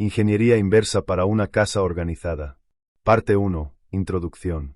Ingeniería inversa para una casa organizada. Parte 1. Introducción.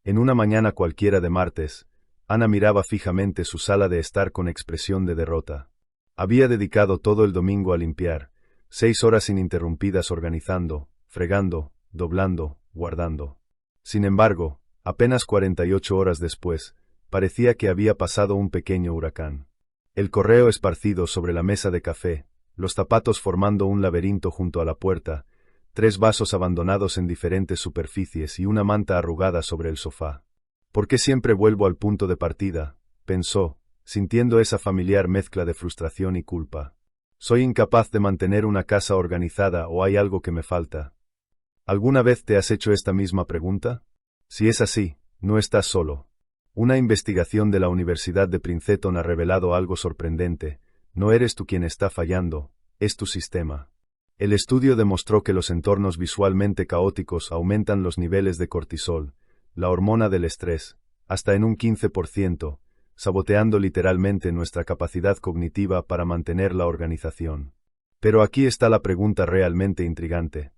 En una mañana cualquiera de martes, Ana miraba fijamente su sala de estar con expresión de derrota. Había dedicado todo el domingo a limpiar, 6 horas ininterrumpidas organizando, fregando, doblando, guardando. Sin embargo, apenas 48 horas después, parecía que había pasado un pequeño huracán. El correo esparcido sobre la mesa de café, los zapatos formando un laberinto junto a la puerta, 3 vasos abandonados en diferentes superficies y una manta arrugada sobre el sofá. ¿Por qué siempre vuelvo al punto de partida?, pensó, sintiendo esa familiar mezcla de frustración y culpa. ¿Soy incapaz de mantener una casa organizada o hay algo que me falta? ¿Alguna vez te has hecho esta misma pregunta? Si es así, no estás solo. Una investigación de la Universidad de Princeton ha revelado algo sorprendente. No eres tú quien está fallando, es tu sistema. El estudio demostró que los entornos visualmente caóticos aumentan los niveles de cortisol, la hormona del estrés, hasta en un 15%, saboteando literalmente nuestra capacidad cognitiva para mantener la organización. Pero aquí está la pregunta realmente intrigante.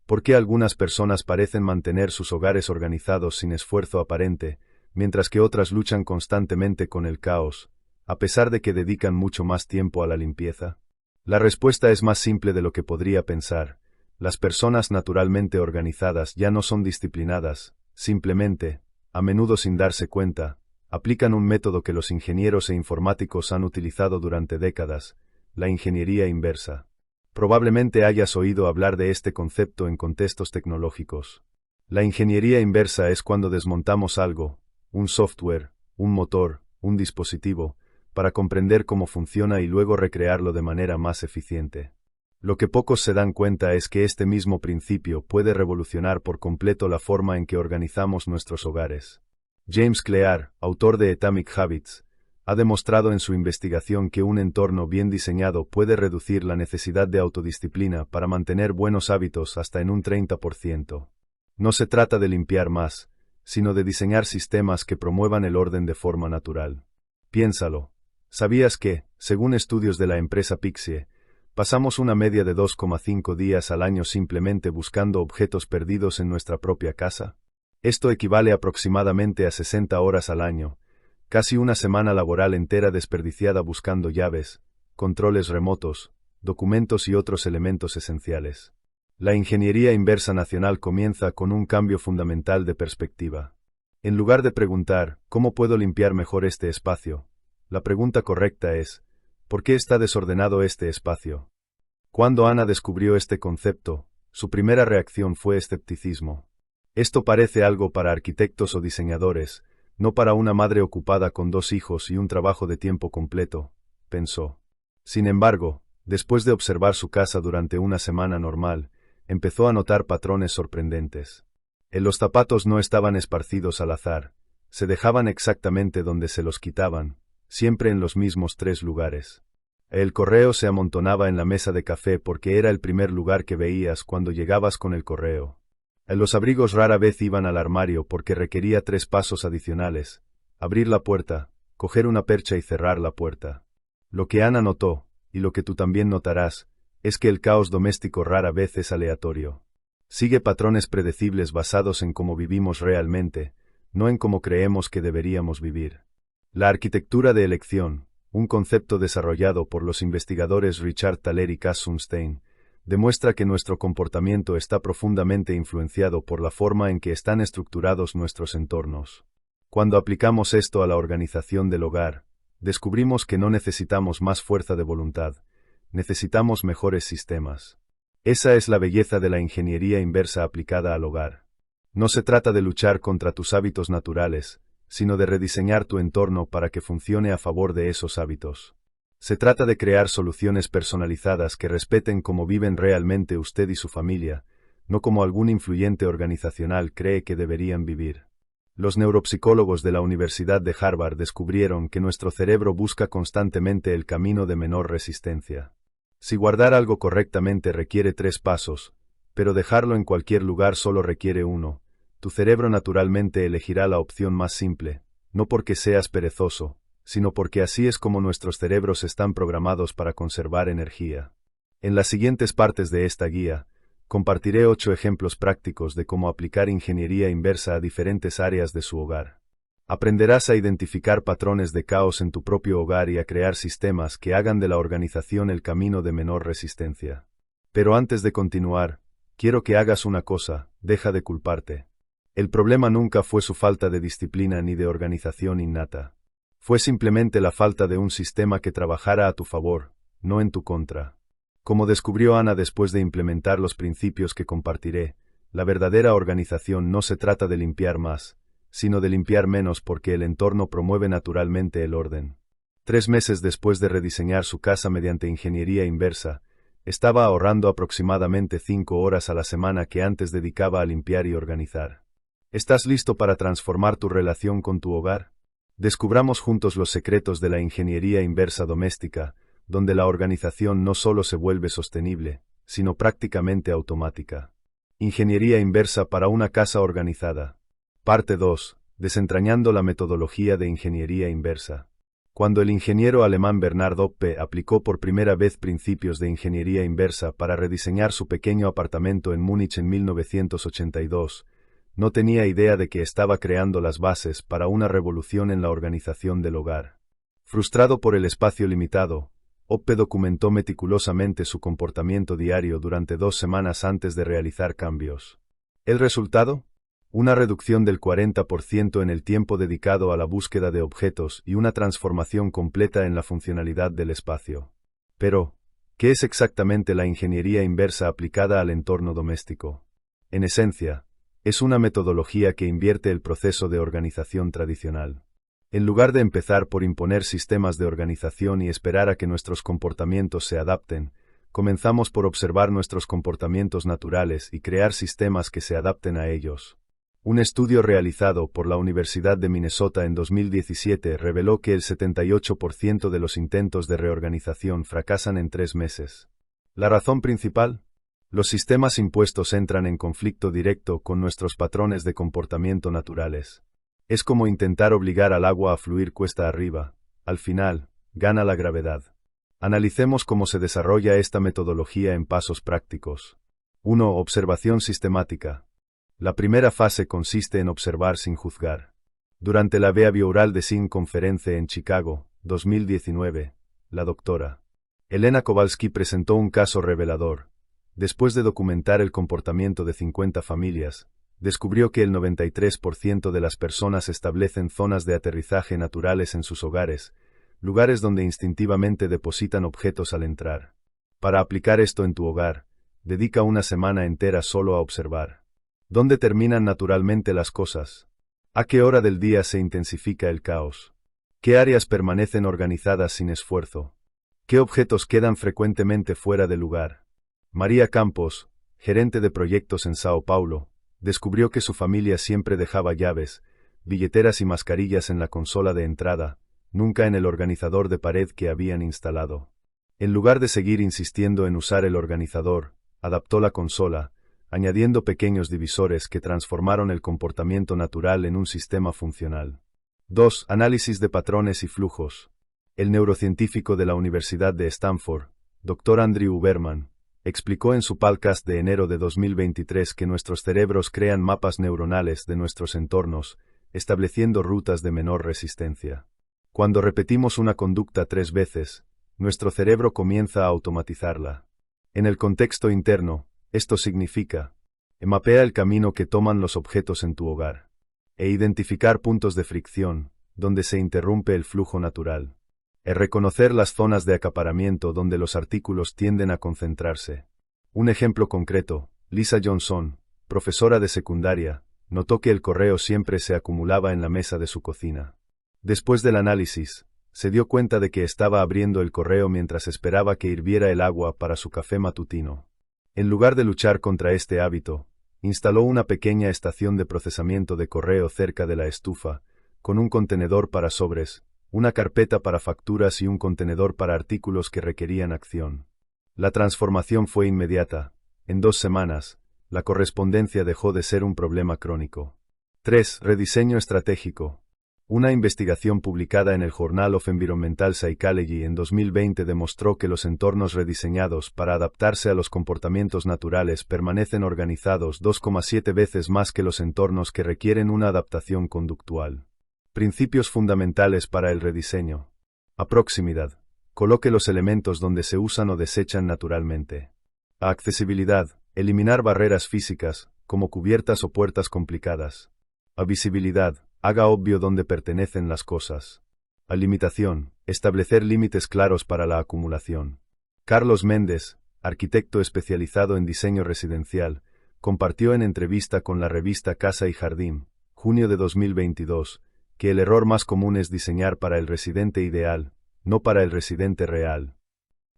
¿Por qué algunas personas parecen mantener sus hogares organizados sin esfuerzo aparente, mientras que otras luchan constantemente con el caos, a pesar de que dedican mucho más tiempo a la limpieza? La respuesta es más simple de lo que podría pensar. Las personas naturalmente organizadas ya no son disciplinadas, simplemente, a menudo sin darse cuenta, aplican un método que los ingenieros e informáticos han utilizado durante décadas, la ingeniería inversa. Probablemente hayas oído hablar de este concepto en contextos tecnológicos. La ingeniería inversa es cuando desmontamos algo, un software, un motor, un dispositivo, para comprender cómo funciona y luego recrearlo de manera más eficiente. Lo que pocos se dan cuenta es que este mismo principio puede revolucionar por completo la forma en que organizamos nuestros hogares. James Clear, autor de Atomic Habits, ha demostrado en su investigación que un entorno bien diseñado puede reducir la necesidad de autodisciplina para mantener buenos hábitos hasta en un 30%. No se trata de limpiar más, sino de diseñar sistemas que promuevan el orden de forma natural. Piénsalo. ¿Sabías que, según estudios de la empresa Pixie, pasamos una media de 2,5 días al año simplemente buscando objetos perdidos en nuestra propia casa? Esto equivale aproximadamente a 60 horas al año, casi una semana laboral entera desperdiciada buscando llaves, controles remotos, documentos y otros elementos esenciales. La ingeniería inversa nacional comienza con un cambio fundamental de perspectiva. En lugar de preguntar, ¿cómo puedo limpiar mejor este espacio?, la pregunta correcta es, ¿por qué está desordenado este espacio? Cuando Ana descubrió este concepto, su primera reacción fue escepticismo. Esto parece algo para arquitectos o diseñadores, no para una madre ocupada con 2 hijos y un trabajo de tiempo completo, pensó. Sin embargo, después de observar su casa durante una semana normal, empezó a notar patrones sorprendentes. Los zapatos no estaban esparcidos al azar, se dejaban exactamente donde se los quitaban, siempre en los mismos 3 lugares. El correo se amontonaba en la mesa de café porque era el primer lugar que veías cuando llegabas con el correo. Los abrigos rara vez iban al armario porque requería 3 pasos adicionales: abrir la puerta, coger una percha y cerrar la puerta. Lo que Ana notó, y lo que tú también notarás, es que el caos doméstico rara vez es aleatorio. Sigue patrones predecibles basados en cómo vivimos realmente, no en cómo creemos que deberíamos vivir. La arquitectura de elección, un concepto desarrollado por los investigadores Richard Thaler y Cass Sunstein, demuestra que nuestro comportamiento está profundamente influenciado por la forma en que están estructurados nuestros entornos. Cuando aplicamos esto a la organización del hogar, descubrimos que no necesitamos más fuerza de voluntad, necesitamos mejores sistemas. Esa es la belleza de la ingeniería inversa aplicada al hogar. No se trata de luchar contra tus hábitos naturales, sino de rediseñar tu entorno para que funcione a favor de esos hábitos. Se trata de crear soluciones personalizadas que respeten cómo viven realmente usted y su familia, no como algún influyente organizacional cree que deberían vivir. Los neuropsicólogos de la Universidad de Harvard descubrieron que nuestro cerebro busca constantemente el camino de menor resistencia. Si guardar algo correctamente requiere 3 pasos, pero dejarlo en cualquier lugar solo requiere 1, tu cerebro naturalmente elegirá la opción más simple, no porque seas perezoso, sino porque así es como nuestros cerebros están programados para conservar energía. En las siguientes partes de esta guía, Compartiré 8 ejemplos prácticos de cómo aplicar ingeniería inversa a diferentes áreas de su hogar. Aprenderás a identificar patrones de caos en tu propio hogar y a crear sistemas que hagan de la organización el camino de menor resistencia. Pero antes de continuar, quiero que hagas una cosa: deja de culparte. El problema nunca fue su falta de disciplina ni de organización innata. Fue simplemente la falta de un sistema que trabajara a tu favor, no en tu contra. Como descubrió Ana después de implementar los principios que compartiré, la verdadera organización no se trata de limpiar más, sino de limpiar menos, porque el entorno promueve naturalmente el orden. 3 meses después de rediseñar su casa mediante ingeniería inversa, estaba ahorrando aproximadamente 5 horas a la semana que antes dedicaba a limpiar y organizar. ¿Estás listo para transformar tu relación con tu hogar? Descubramos juntos los secretos de la ingeniería inversa doméstica, donde la organización no solo se vuelve sostenible, sino prácticamente automática. Ingeniería inversa para una casa organizada. Parte 2. Desentrañando la metodología de ingeniería inversa. Cuando el ingeniero alemán Bernard Oppe aplicó por primera vez principios de ingeniería inversa para rediseñar su pequeño apartamento en Múnich en 1982, no tenía idea de que estaba creando las bases para una revolución en la organización del hogar. Frustrado por el espacio limitado, Oppe documentó meticulosamente su comportamiento diario durante 2 semanas antes de realizar cambios. ¿El resultado? Una reducción del 40% en el tiempo dedicado a la búsqueda de objetos y una transformación completa en la funcionalidad del espacio. Pero, ¿qué es exactamente la ingeniería inversa aplicada al entorno doméstico? En esencia, es una metodología que invierte el proceso de organización tradicional. En lugar de empezar por imponer sistemas de organización y esperar a que nuestros comportamientos se adapten, comenzamos por observar nuestros comportamientos naturales y crear sistemas que se adapten a ellos. Un estudio realizado por la Universidad de Minnesota en 2017 reveló que el 78% de los intentos de reorganización fracasan en 3 meses. ¿La razón principal? Los sistemas impuestos entran en conflicto directo con nuestros patrones de comportamiento naturales. Es como intentar obligar al agua a fluir cuesta arriba. Al final, gana la gravedad. Analicemos cómo se desarrolla esta metodología en pasos prácticos. 1. Observación sistemática. La primera fase consiste en observar sin juzgar. Durante la Behavioral Design Conference en Chicago, 2019, la doctora Elena Kowalski presentó un caso revelador. Después de documentar el comportamiento de 50 familias, descubrió que el 93% de las personas establecen zonas de aterrizaje naturales en sus hogares, lugares donde instintivamente depositan objetos al entrar. Para aplicar esto en tu hogar, dedica una semana entera solo a observar. ¿Dónde terminan naturalmente las cosas? ¿A qué hora del día se intensifica el caos? ¿Qué áreas permanecen organizadas sin esfuerzo? ¿Qué objetos quedan frecuentemente fuera de lugar? María Campos, gerente de proyectos en Sao Paulo, descubrió que su familia siempre dejaba llaves, billeteras y mascarillas en la consola de entrada, nunca en el organizador de pared que habían instalado. En lugar de seguir insistiendo en usar el organizador, adaptó la consola, añadiendo pequeños divisores que transformaron el comportamiento natural en un sistema funcional. 2. Análisis de patrones y flujos. El neurocientífico de la Universidad de Stanford, Dr. Andrew Huberman, explicó en su podcast de enero de 2023 que nuestros cerebros crean mapas neuronales de nuestros entornos, estableciendo rutas de menor resistencia. Cuando repetimos una conducta 3 veces, nuestro cerebro comienza a automatizarla. En el contexto interno, esto significa: mapea el camino que toman los objetos en tu hogar, e identificar puntos de fricción, donde se interrumpe el flujo natural. Reconocer las zonas de acaparamiento donde los artículos tienden a concentrarse. Un ejemplo concreto: Lisa Johnson, profesora de secundaria, notó que el correo siempre se acumulaba en la mesa de su cocina. Después del análisis, se dio cuenta de que estaba abriendo el correo mientras esperaba que hirviera el agua para su café matutino. En lugar de luchar contra este hábito, instaló una pequeña estación de procesamiento de correo cerca de la estufa, con un contenedor para sobres, una carpeta para facturas y un contenedor para artículos que requerían acción. La transformación fue inmediata. En 2 semanas, la correspondencia dejó de ser un problema crónico. 3. Rediseño estratégico. Una investigación publicada en el Journal of Environmental Psychology en 2020 demostró que los entornos rediseñados para adaptarse a los comportamientos naturales permanecen organizados 2,7 veces más que los entornos que requieren una adaptación conductual. Principios fundamentales para el rediseño. A proximidad. Coloque los elementos donde se usan o desechan naturalmente. A accesibilidad. Eliminar barreras físicas, como cubiertas o puertas complicadas. A visibilidad. Haga obvio dónde pertenecen las cosas. A limitación. Establecer límites claros para la acumulación. Carlos Méndez, arquitecto especializado en diseño residencial, compartió en entrevista con la revista Casa y Jardín, junio de 2022, que el error más común es diseñar para el residente ideal, no para el residente real.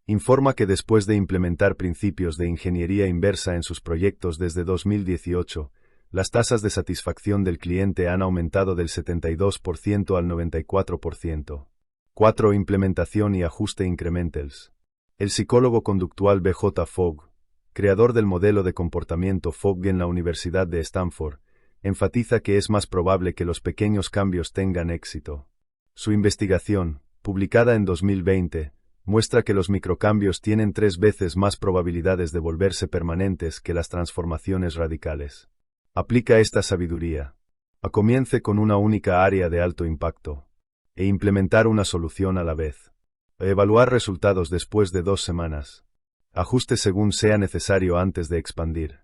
Informa que después de implementar principios de ingeniería inversa en sus proyectos desde 2018, las tasas de satisfacción del cliente han aumentado del 72% al 94%. 4. Implementación y ajuste incrementals. El psicólogo conductual B.J. Fogg, creador del modelo de comportamiento Fogg en la Universidad de Stanford, enfatiza que es más probable que los pequeños cambios tengan éxito. Su investigación, publicada en 2020, muestra que los microcambios tienen 3 veces más probabilidades de volverse permanentes que las transformaciones radicales. Aplica esta sabiduría. Comience con una única área de alto impacto. E implementar una solución a la vez. Evaluar resultados después de 2 semanas. Ajuste según sea necesario antes de expandir.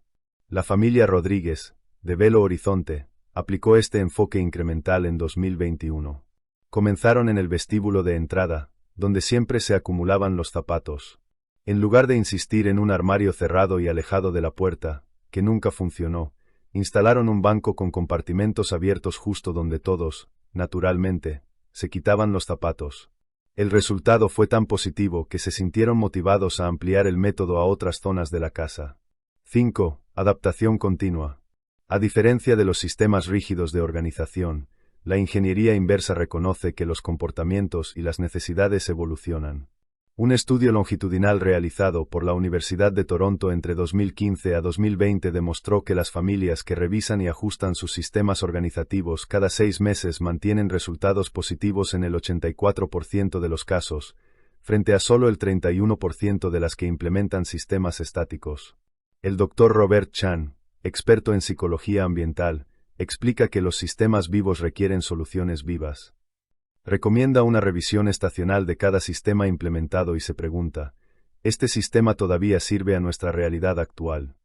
La familia Rodríguez, de Belo Horizonte, aplicó este enfoque incremental en 2021. Comenzaron en el vestíbulo de entrada, donde siempre se acumulaban los zapatos. En lugar de insistir en un armario cerrado y alejado de la puerta, que nunca funcionó, instalaron un banco con compartimentos abiertos justo donde todos, naturalmente, se quitaban los zapatos. El resultado fue tan positivo que se sintieron motivados a ampliar el método a otras zonas de la casa. 5. Adaptación continua. A diferencia de los sistemas rígidos de organización, la ingeniería inversa reconoce que los comportamientos y las necesidades evolucionan. Un estudio longitudinal realizado por la Universidad de Toronto entre 2015 a 2020 demostró que las familias que revisan y ajustan sus sistemas organizativos cada 6 meses mantienen resultados positivos en el 84% de los casos, frente a solo el 31% de las que implementan sistemas estáticos. El Dr. Robert Chan, experto en psicología ambiental, explica que los sistemas vivos requieren soluciones vivas. Recomienda una revisión estacional de cada sistema implementado y se pregunta, ¿este sistema todavía sirve a nuestra realidad actual?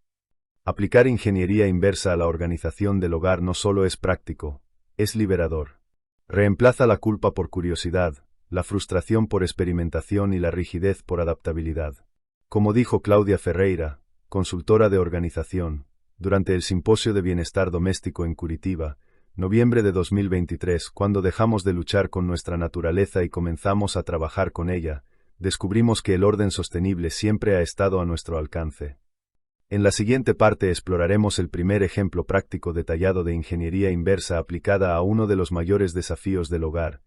Aplicar ingeniería inversa a la organización del hogar no solo es práctico, es liberador. Reemplaza la culpa por curiosidad, la frustración por experimentación y la rigidez por adaptabilidad. Como dijo Claudia Ferreira, consultora de organización, durante el Simposio de Bienestar Doméstico en Curitiba, noviembre de 2023, cuando dejamos de luchar con nuestra naturaleza y comenzamos a trabajar con ella, descubrimos que el orden sostenible siempre ha estado a nuestro alcance. En la siguiente parte exploraremos el primer ejemplo práctico detallado de ingeniería inversa aplicada a uno de los mayores desafíos del hogar: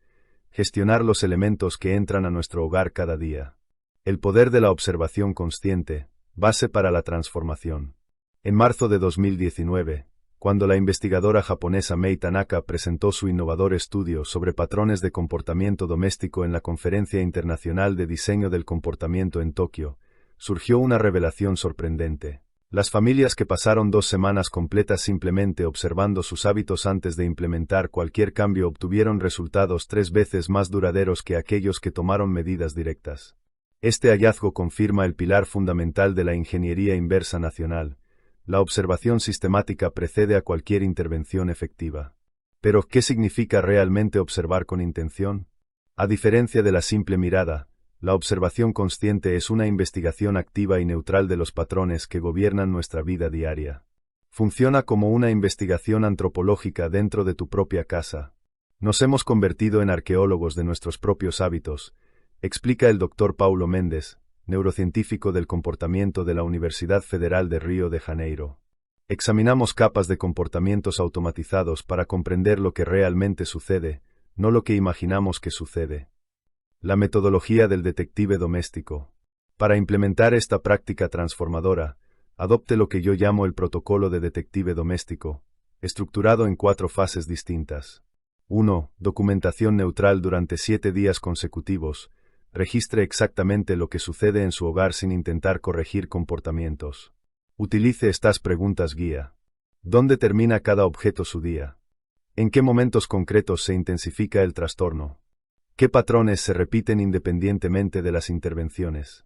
gestionar los elementos que entran a nuestro hogar cada día. El poder de la observación consciente, base para la transformación. En marzo de 2019, cuando la investigadora japonesa Mei Tanaka presentó su innovador estudio sobre patrones de comportamiento doméstico en la Conferencia Internacional de Diseño del Comportamiento en Tokio, surgió una revelación sorprendente. Las familias que pasaron 2 semanas completas simplemente observando sus hábitos antes de implementar cualquier cambio obtuvieron resultados 3 veces más duraderos que aquellos que tomaron medidas directas. Este hallazgo confirma el pilar fundamental de la ingeniería inversa nacional. La observación sistemática precede a cualquier intervención efectiva. Pero, ¿qué significa realmente observar con intención? A diferencia de la simple mirada, la observación consciente es una investigación activa y neutral de los patrones que gobiernan nuestra vida diaria. Funciona como una investigación antropológica dentro de tu propia casa. Nos hemos convertido en arqueólogos de nuestros propios hábitos, explica el Dr. Paulo Méndez, neurocientífico del comportamiento de la Universidad Federal de Río de Janeiro. Examinamos capas de comportamientos automatizados para comprender lo que realmente sucede, no lo que imaginamos que sucede. La metodología del detective doméstico. Para implementar esta práctica transformadora, adopte lo que yo llamo el protocolo de detective doméstico, estructurado en 4 fases distintas. 1. Documentación neutral durante 7 días consecutivos. Registre exactamente lo que sucede en su hogar sin intentar corregir comportamientos. Utilice estas preguntas guía. ¿Dónde termina cada objeto su día? ¿En qué momentos concretos se intensifica el trastorno? ¿Qué patrones se repiten independientemente de las intervenciones?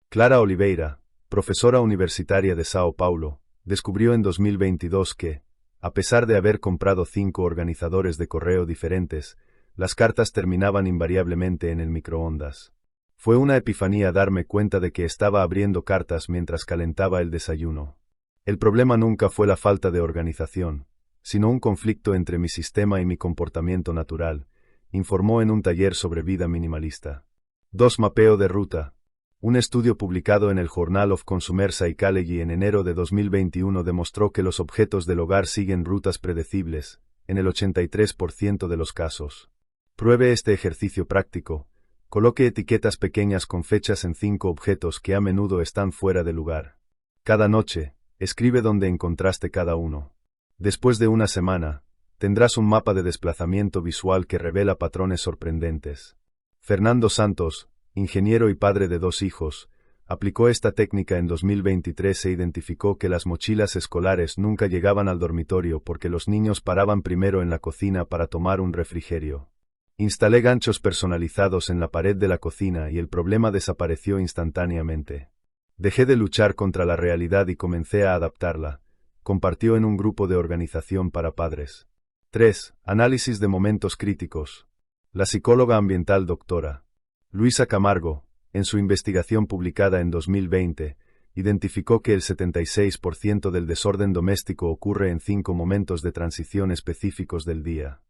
Clara Oliveira, profesora universitaria de Sao Paulo, descubrió en 2022 que, a pesar de haber comprado 5 organizadores de correo diferentes, las cartas terminaban invariablemente en el microondas. Fue una epifanía darme cuenta de que estaba abriendo cartas mientras calentaba el desayuno. El problema nunca fue la falta de organización, sino un conflicto entre mi sistema y mi comportamiento natural, informó en un taller sobre vida minimalista. 2. Mapeo de ruta. Un estudio publicado en el Journal of Consumer Psychology en enero de 2021 demostró que los objetos del hogar siguen rutas predecibles, en el 83% de los casos. Pruebe este ejercicio práctico. Coloque etiquetas pequeñas con fechas en 5 objetos que a menudo están fuera de lugar. Cada noche, escribe dónde encontraste cada uno. Después de una semana, tendrás un mapa de desplazamiento visual que revela patrones sorprendentes. Fernando Santos, ingeniero y padre de 2 hijos, aplicó esta técnica en 2023 e identificó que las mochilas escolares nunca llegaban al dormitorio porque los niños paraban primero en la cocina para tomar un refrigerio. Instalé ganchos personalizados en la pared de la cocina y el problema desapareció instantáneamente. Dejé de luchar contra la realidad y comencé a adaptarla, compartió en un grupo de organización para padres. 3. Análisis de momentos críticos. La psicóloga ambiental Dra. Luisa Camargo, en su investigación publicada en 2020, identificó que el 76% del desorden doméstico ocurre en 5 momentos de transición específicos del día.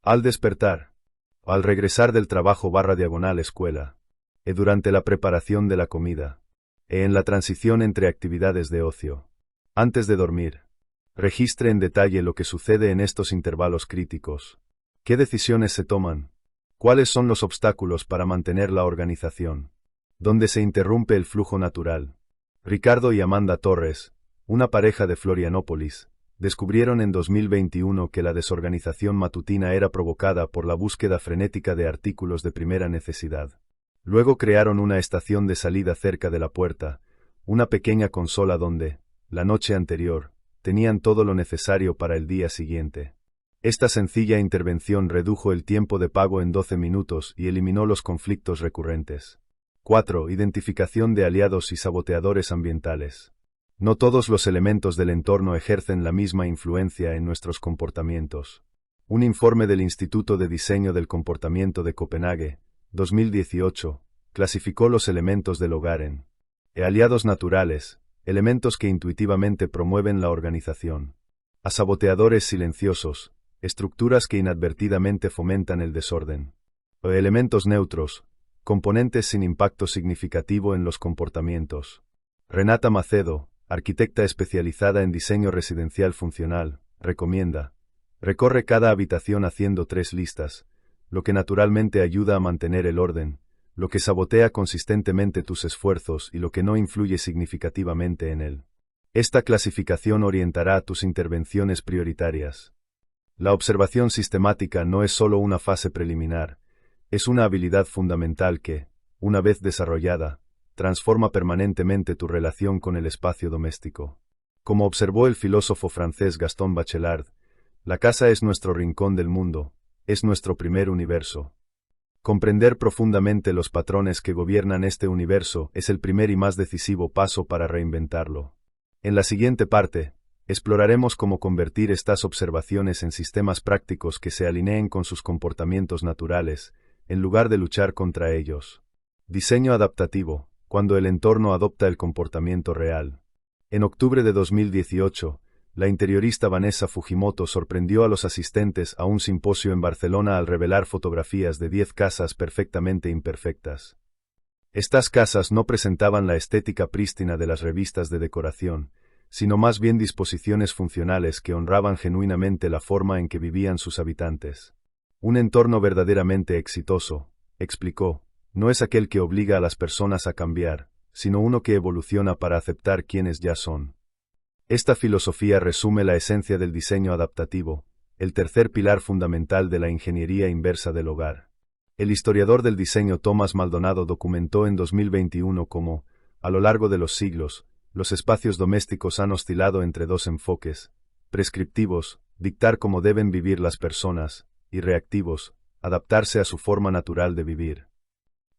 Al despertar, al regresar del trabajo/escuela, durante la preparación de la comida, en la transición entre actividades de ocio. Antes de dormir, registre en detalle lo que sucede en estos intervalos críticos. ¿Qué decisiones se toman? ¿Cuáles son los obstáculos para mantener la organización? ¿Dónde se interrumpe el flujo natural? Ricardo y Amanda Torres, una pareja de Florianópolis, descubrieron en 2021 que la desorganización matutina era provocada por la búsqueda frenética de artículos de primera necesidad. Luego crearon una estación de salida cerca de la puerta, una pequeña consola donde, la noche anterior, tenían todo lo necesario para el día siguiente. Esta sencilla intervención redujo el tiempo de pago en 12 minutos y eliminó los conflictos recurrentes. 4. Identificación de aliados y saboteadores ambientales. No todos los elementos del entorno ejercen la misma influencia en nuestros comportamientos. Un informe del Instituto de Diseño del Comportamiento de Copenhague, 2018, clasificó los elementos del hogar en aliados naturales, elementos que intuitivamente promueven la organización; a saboteadores silenciosos, estructuras que inadvertidamente fomentan el desorden; o elementos neutros, componentes sin impacto significativo en los comportamientos. Renata Macedo, arquitecta especializada en diseño residencial funcional, recomienda: recorre cada habitación haciendo 3 listas, lo que naturalmente ayuda a mantener el orden, lo que sabotea consistentemente tus esfuerzos y lo que no influye significativamente en él. Esta clasificación orientará tus intervenciones prioritarias. La observación sistemática no es solo una fase preliminar, es una habilidad fundamental que, una vez desarrollada, transforma permanentemente tu relación con el espacio doméstico. Como observó el filósofo francés Gaston Bachelard, la casa es nuestro rincón del mundo, es nuestro primer universo. Comprender profundamente los patrones que gobiernan este universo es el primer y más decisivo paso para reinventarlo. En la siguiente parte, exploraremos cómo convertir estas observaciones en sistemas prácticos que se alineen con sus comportamientos naturales, en lugar de luchar contra ellos. Diseño adaptativo, cuando el entorno adopta el comportamiento real. En octubre de 2018, la interiorista Vanessa Fujimoto sorprendió a los asistentes a un simposio en Barcelona al revelar fotografías de 10 casas perfectamente imperfectas. Estas casas no presentaban la estética prístina de las revistas de decoración, sino más bien disposiciones funcionales que honraban genuinamente la forma en que vivían sus habitantes. Un entorno verdaderamente exitoso, explicó, no es aquel que obliga a las personas a cambiar, sino uno que evoluciona para aceptar quienes ya son. Esta filosofía resume la esencia del diseño adaptativo, el tercer pilar fundamental de la ingeniería inversa del hogar. El historiador del diseño Tomás Maldonado documentó en 2021 cómo, a lo largo de los siglos, los espacios domésticos han oscilado entre dos enfoques: prescriptivos, dictar cómo deben vivir las personas, y reactivos, adaptarse a su forma natural de vivir.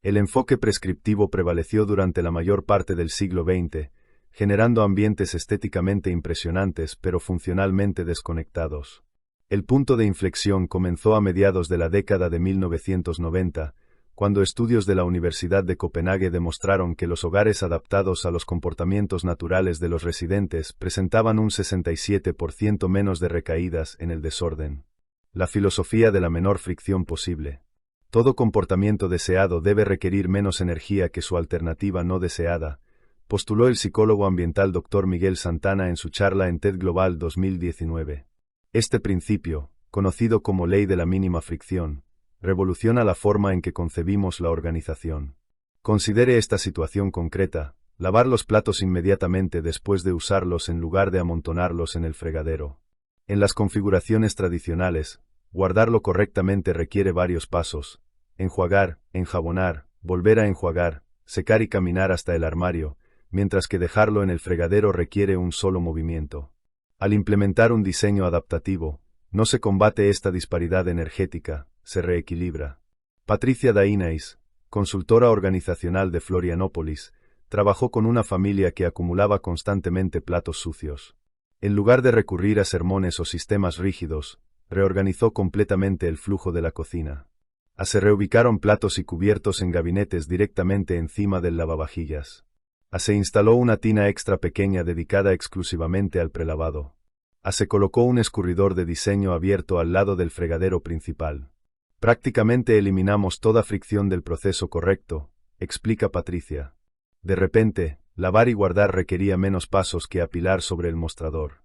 El enfoque prescriptivo prevaleció durante la mayor parte del siglo XX, generando ambientes estéticamente impresionantes pero funcionalmente desconectados. El punto de inflexión comenzó a mediados de la década de 1990, cuando estudios de la Universidad de Copenhague demostraron que los hogares adaptados a los comportamientos naturales de los residentes presentaban un 67% menos de recaídas en el desorden. La filosofía de la menor fricción posible. Todo comportamiento deseado debe requerir menos energía que su alternativa no deseada, postuló el psicólogo ambiental Dr. Miguel Santana en su charla en TED Global 2019. Este principio, conocido como ley de la mínima fricción, revoluciona la forma en que concebimos la organización. Considere esta situación concreta: lavar los platos inmediatamente después de usarlos en lugar de amontonarlos en el fregadero. En las configuraciones tradicionales, guardarlo correctamente requiere varios pasos: enjuagar, enjabonar, volver a enjuagar, secar y caminar hasta el armario, mientras que dejarlo en el fregadero requiere un solo movimiento. Al implementar un diseño adaptativo, no se combate esta disparidad energética, se reequilibra. Patricia Dainais, consultora organizacional de Florianópolis, trabajó con una familia que acumulaba constantemente platos sucios. En lugar de recurrir a sermones o sistemas rígidos, reorganizó completamente el flujo de la cocina. Se reubicaron platos y cubiertos en gabinetes directamente encima del lavavajillas. Se instaló una tina extra pequeña dedicada exclusivamente al prelavado. Se colocó un escurridor de diseño abierto al lado del fregadero principal. Prácticamente eliminamos toda fricción del proceso correcto, explica Patricia. De repente, lavar y guardar requería menos pasos que apilar sobre el mostrador.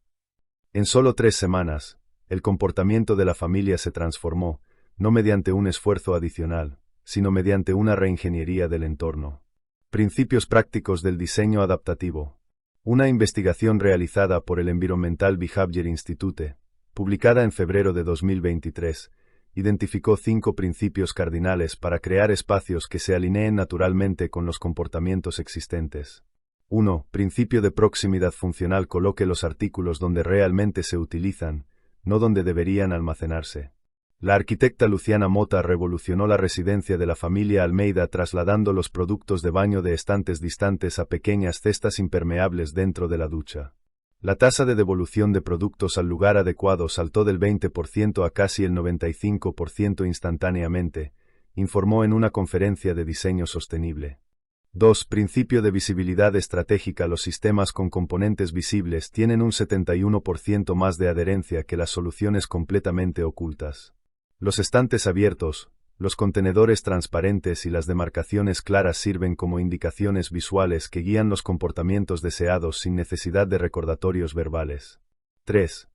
En solo 3 semanas, el comportamiento de la familia se transformó, no mediante un esfuerzo adicional, sino mediante una reingeniería del entorno. Principios prácticos del diseño adaptativo. Una investigación realizada por el Environmental Behavior Institute, publicada en febrero de 2023, identificó 5 principios cardinales para crear espacios que se alineen naturalmente con los comportamientos existentes. 1. Principio de proximidad funcional: coloque los artículos donde realmente se utilizan, no donde deberían almacenarse. La arquitecta Luciana Mota revolucionó la residencia de la familia Almeida trasladando los productos de baño de estantes distantes a pequeñas cestas impermeables dentro de la ducha. La tasa de devolución de productos al lugar adecuado saltó del 20% a casi el 95% instantáneamente, informó en una conferencia de diseño sostenible. 2. Principio de visibilidad estratégica: los sistemas con componentes visibles tienen un 71% más de adherencia que las soluciones completamente ocultas. Los estantes abiertos, los contenedores transparentes y las demarcaciones claras sirven como indicaciones visuales que guían los comportamientos deseados sin necesidad de recordatorios verbales. 3.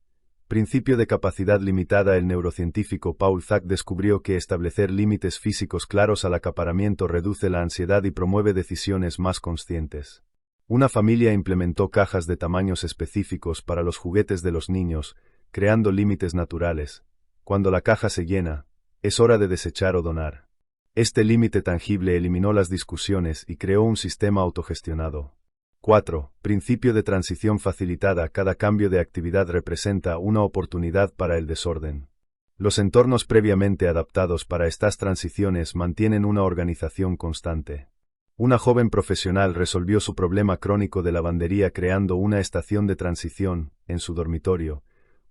Principio de capacidad limitada: el neurocientífico Paul Zak descubrió que establecer límites físicos claros al acaparamiento reduce la ansiedad y promueve decisiones más conscientes. Una familia implementó cajas de tamaños específicos para los juguetes de los niños, creando límites naturales. Cuando la caja se llena, es hora de desechar o donar. Este límite tangible eliminó las discusiones y creó un sistema autogestionado. 4. Principio de transición facilitada: cada cambio de actividad representa una oportunidad para el desorden. Los entornos previamente adaptados para estas transiciones mantienen una organización constante. Una joven profesional resolvió su problema crónico de lavandería creando una estación de transición, en su dormitorio,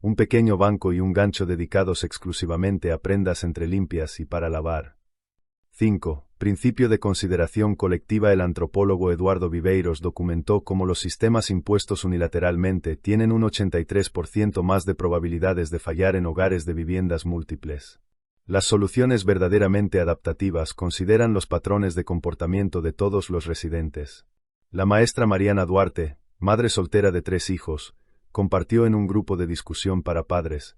un pequeño banco y un gancho dedicados exclusivamente a prendas entre limpias y para lavar. 5. Principio de consideración colectiva: el antropólogo Eduardo Viveiros documentó cómo los sistemas impuestos unilateralmente tienen un 83% más de probabilidades de fallar en hogares de viviendas múltiples. Las soluciones verdaderamente adaptativas consideran los patrones de comportamiento de todos los residentes. La maestra Mariana Duarte, madre soltera de 3 hijos, compartió en un grupo de discusión para padres: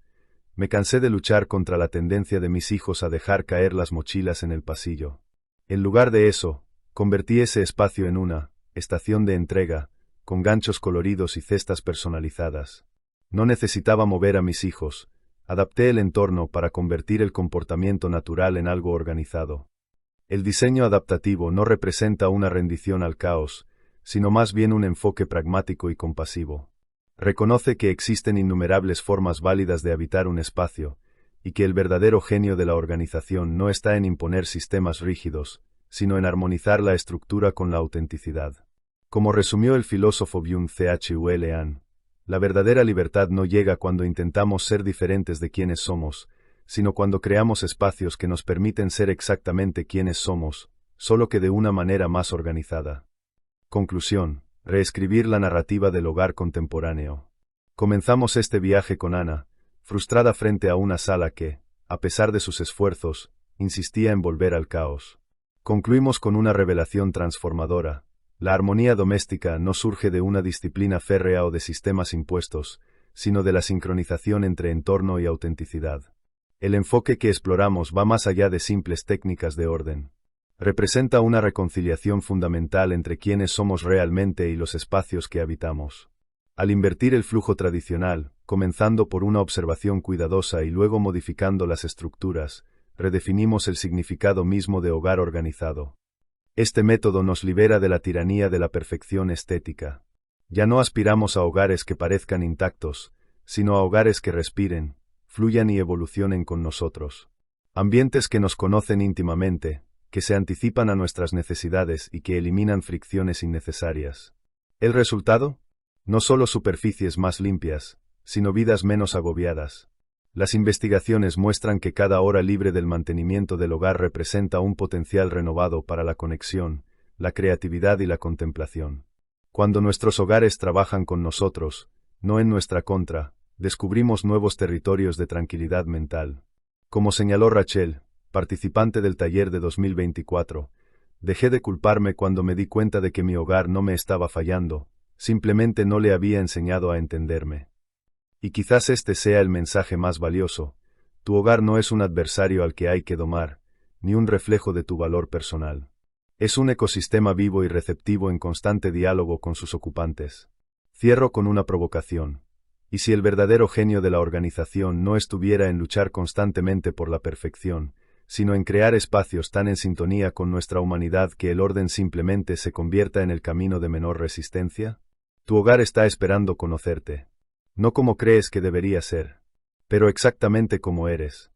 me cansé de luchar contra la tendencia de mis hijos a dejar caer las mochilas en el pasillo. En lugar de eso, convertí ese espacio en una estación de entrega, con ganchos coloridos y cestas personalizadas. No necesitaba mover a mis hijos, Adapté el entorno para convertir el comportamiento natural en algo organizado. El diseño adaptativo no representa una rendición al caos, sino más bien un enfoque pragmático y compasivo. Reconoce que existen innumerables formas válidas de habitar un espacio, y que el verdadero genio de la organización no está en imponer sistemas rígidos, sino en armonizar la estructura con la autenticidad. Como resumió el filósofo Byung-Chul Han, la verdadera libertad no llega cuando intentamos ser diferentes de quienes somos, sino cuando creamos espacios que nos permiten ser exactamente quienes somos, solo que de una manera más organizada. Conclusión: reescribir la narrativa del hogar contemporáneo. Comenzamos este viaje con Ana, frustrada frente a una sala que, a pesar de sus esfuerzos, insistía en volver al caos. Concluimos con una revelación transformadora. La armonía doméstica no surge de una disciplina férrea o de sistemas impuestos, sino de la sincronización entre entorno y autenticidad. El enfoque que exploramos va más allá de simples técnicas de orden. Representa una reconciliación fundamental entre quienes somos realmente y los espacios que habitamos. Al invertir el flujo tradicional, comenzando por una observación cuidadosa y luego modificando las estructuras, redefinimos el significado mismo de hogar organizado. Este método nos libera de la tiranía de la perfección estética. Ya no aspiramos a hogares que parezcan intactos, sino a hogares que respiren, fluyan y evolucionen con nosotros. Ambientes que nos conocen íntimamente, que se anticipan a nuestras necesidades y que eliminan fricciones innecesarias. ¿El resultado? No solo superficies más limpias, sino vidas menos agobiadas. Las investigaciones muestran que cada hora libre del mantenimiento del hogar representa un potencial renovado para la conexión, la creatividad y la contemplación. Cuando nuestros hogares trabajan con nosotros, no en nuestra contra, descubrimos nuevos territorios de tranquilidad mental. Como señaló Rachel, participante del taller de 2024, dejé de culparme cuando me di cuenta de que mi hogar no me estaba fallando, simplemente no le había enseñado a entenderme. Y quizás este sea el mensaje más valioso: tu hogar no es un adversario al que hay que domar, ni un reflejo de tu valor personal. Es un ecosistema vivo y receptivo en constante diálogo con sus ocupantes. Cierro con una provocación. ¿Y si el verdadero genio de la organización no estuviera en luchar constantemente por la perfección, sino en crear espacios tan en sintonía con nuestra humanidad que el orden simplemente se convierta en el camino de menor resistencia? Tu hogar está esperando conocerte. No como crees que debería ser, pero exactamente como eres.